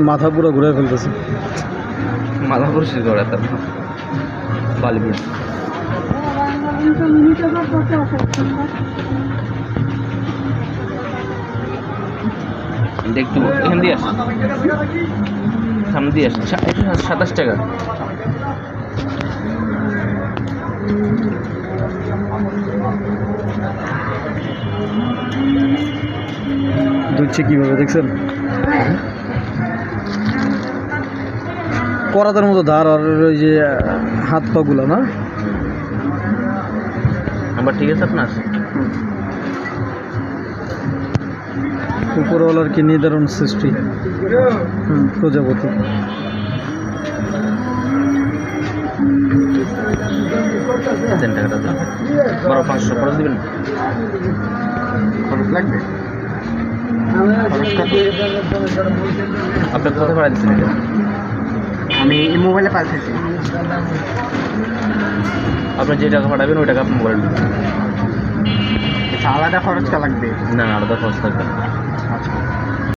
মাথা পুরো ঘুরে ফেলতেছে, মাথা পরিষ্কার করে তার বালিউড একটু এখান দিয়ে আসে, সামনে দিয়ে আসে। 27 টাকা। দুধছে কীভাবে দেখছেন, করাতের মতো ধার, আর ওই যে হাত পাগুলো না। নাম্বার ঠিক আছে আপনার? উপরওয়ালার কি নির্ধারণ সৃষ্টি। প্রজাপতি। দেন টাকাটা দেন, 12,500 খরচ দেবেন। খরচ লাগবে? আপনার কোথায় ভাড়া দিচ্ছেন এটা? আমি এই মোবাইলে পাঠাইছি। আপনার যে টাকা পাঠাবেন ওই টাকা আপনি মোবাইল দেবেন। আলাদা খরচটা লাগবে? না, আলাদা খরচ থাকবে না। আচ্ছা।